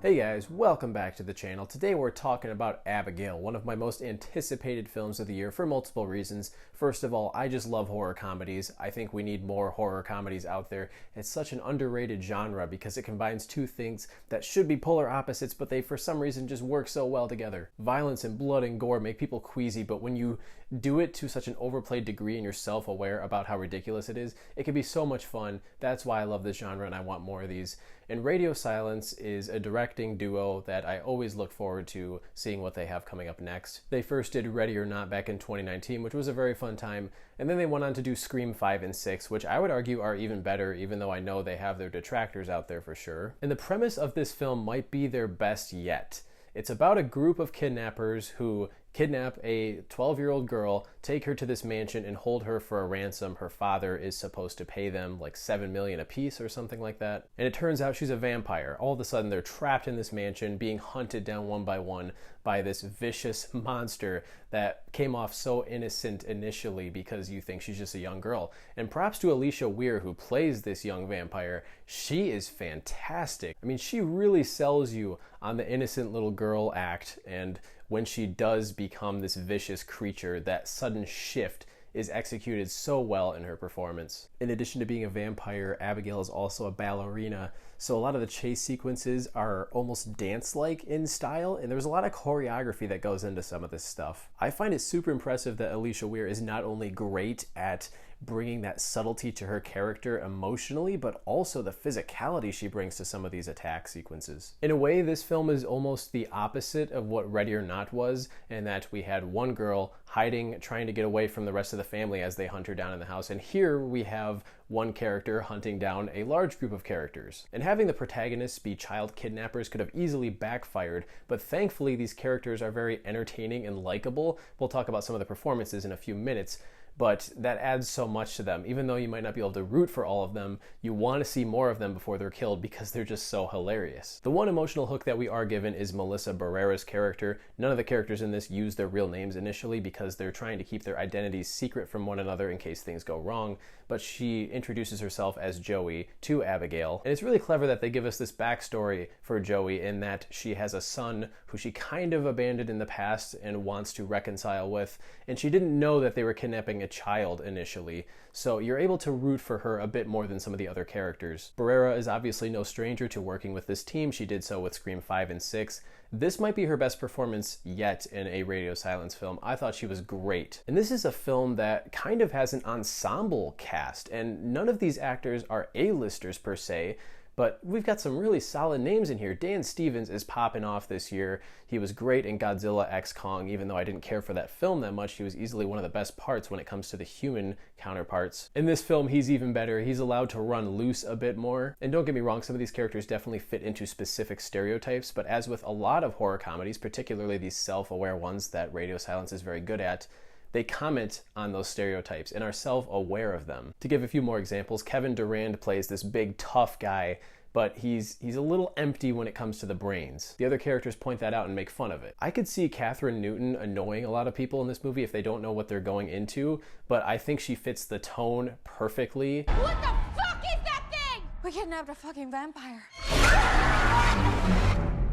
Hey guys, welcome back to the channel. Today we're talking about Abigail, one of my most anticipated films of the year for multiple reasons. First of all, I just love horror comedies. I think we need more horror comedies out there. It's such an underrated genre because it combines two things that should be polar opposites, but they for some reason just work so well together. Violence and blood and gore make people queasy, but when you do it to such an overplayed degree and you're self-aware about how ridiculous it is, it can be so much fun. That's why I love this genre and I want more of these. And Radio Silence is a directing duo that I always look forward to seeing what they have coming up next. They first did Ready or Not back in 2019, which was a very fun time, and then they went on to do Scream 5 and 6, which I would argue are even better, even though I know they have their detractors out there for sure. And the premise of this film might be their best yet. It's about a group of kidnappers who kidnap a 12-year-old girl, take her to this mansion, and hold her for a ransom. Her father is supposed to pay them like $7 million a piece or something like that. And it turns out she's a vampire. All of a sudden, they're trapped in this mansion, being hunted down one by one by this vicious monster that came off so innocent initially because you think she's just a young girl. And props to Alicia Weir, who plays this young vampire. She is fantastic. I mean, she really sells you on the innocent little girl act, and when she does become this vicious creature, that sudden shift is executed so well in her performance. In addition to being a vampire, Abigail is also a ballerina, so a lot of the chase sequences are almost dance-like in style, and there's a lot of choreography that goes into some of this stuff. I find it super impressive that Alicia Weir is not only great at bringing that subtlety to her character emotionally, but also the physicality she brings to some of these attack sequences. In a way, this film is almost the opposite of what Ready or Not was, in that we had one girl hiding, trying to get away from the rest of the family as they hunt her down in the house, and here we have one character hunting down a large group of characters. And having the protagonists be child kidnappers could have easily backfired, but thankfully these characters are very entertaining and likable. We'll talk about some of the performances in a few minutes, but that adds so much to them. Even though you might not be able to root for all of them, you want to see more of them before they're killed because they're just so hilarious. The one emotional hook that we are given is Melissa Barrera's character. None of the characters in this use their real names initially because they're trying to keep their identities secret from one another in case things go wrong, but she introduces herself as Joey to Abigail. And it's really clever that they give us this backstory for Joey in that she has a son who she kind of abandoned in the past and wants to reconcile with, and she didn't know that they were kidnapping a child initially, so you're able to root for her a bit more than some of the other characters. Barrera is obviously no stranger to working with this team. She did so with Scream 5 and 6. This might be her best performance yet in a Radio Silence film. I thought she was great. And this is a film that kind of has an ensemble cast, and none of these actors are A-listers per se, but we've got some really solid names in here. Dan Stevens is popping off this year. He was great in Godzilla x Kong, even though I didn't care for that film that much. He was easily one of the best parts when it comes to the human counterparts. In this film, he's even better. He's allowed to run loose a bit more. And don't get me wrong, some of these characters definitely fit into specific stereotypes, but as with a lot of horror comedies, particularly these self-aware ones that Radio Silence is very good at, they comment on those stereotypes and are self-aware of them. To give a few more examples, Kevin Durand plays this big tough guy, but he's a little empty when it comes to the brains. The other characters point that out and make fun of it. I could see Katherine Newton annoying a lot of people in this movie if they don't know what they're going into, but I think she fits the tone perfectly. What the fuck is that thing? We kidnapped a fucking vampire.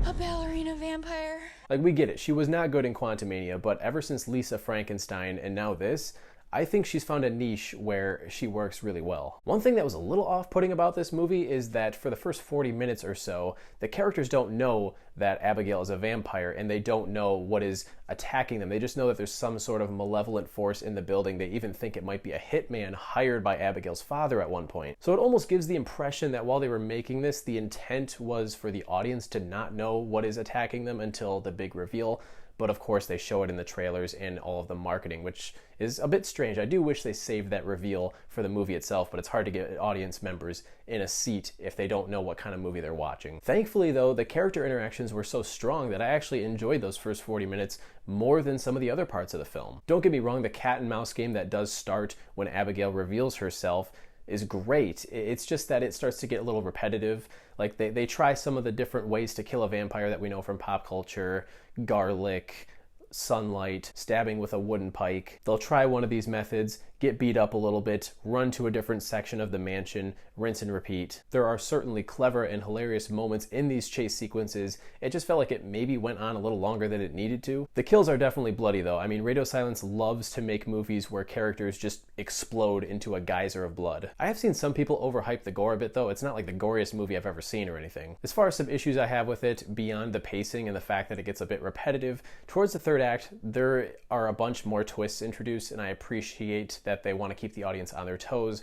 A ballerina vampire. Like, we get it. She was not good in Quantumania, but ever since Lisa Frankenstein and now this, I think she's found a niche where she works really well. One thing that was a little off-putting about this movie is that for the first 40 minutes or so, the characters don't know that Abigail is a vampire and they don't know what is attacking them. They just know that there's some sort of malevolent force in the building. They even think it might be a hitman hired by Abigail's father at one point. So it almost gives the impression that while they were making this, the intent was for the audience to not know what is attacking them until the big reveal. But of course they show it in the trailers and all of the marketing, which is a bit strange. I do wish they saved that reveal for the movie itself, but it's hard to get audience members in a seat if they don't know what kind of movie they're watching. Thankfully though, the character interactions were so strong that I actually enjoyed those first 40 minutes more than some of the other parts of the film. Don't get me wrong, the cat and mouse game that does start when Abigail reveals herself is great. It's just that it starts to get a little repetitive. Like they try some of the different ways to kill a vampire that we know from pop culture, garlic, sunlight, stabbing with a wooden pike. They'll try one of these methods, get beat up a little bit, run to a different section of the mansion, rinse and repeat. There are certainly clever and hilarious moments in these chase sequences. It just felt like it maybe went on a little longer than it needed to. The kills are definitely bloody though. I mean, Radio Silence loves to make movies where characters just explode into a geyser of blood. I have seen some people overhype the gore a bit though. It's not like the goriest movie I've ever seen or anything. As far as some issues I have with it, beyond the pacing and the fact that it gets a bit repetitive, towards the third act, there are a bunch more twists introduced, and I appreciate that they want to keep the audience on their toes,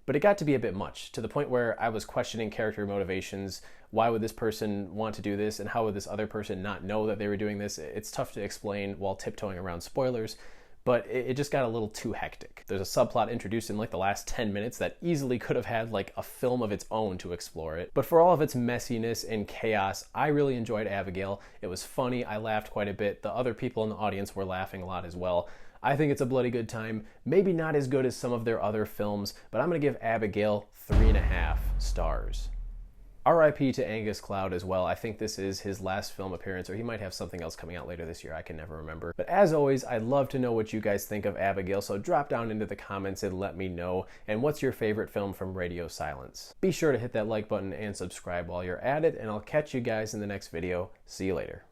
but it got to be a bit much, to the point where I was questioning character motivations. Why would this person want to do this, and how would this other person not know that they were doing this? It's tough to explain while tiptoeing around spoilers, but it just got a little too hectic. There's a subplot introduced in like the last 10 minutes that easily could have had like a film of its own to explore it. But for all of its messiness and chaos, I really enjoyed Abigail. It was funny, I laughed quite a bit. The other people in the audience were laughing a lot as well. I think it's a bloody good time. Maybe not as good as some of their other films, but I'm gonna give Abigail 3.5 stars. R.I.P. to Angus Cloud as well. I think this is his last film appearance, or he might have something else coming out later this year. I can never remember. But as always, I'd love to know what you guys think of Abigail, so drop down into the comments and let me know. And what's your favorite film from Radio Silence? Be sure to hit that like button and subscribe while you're at it, and I'll catch you guys in the next video. See you later.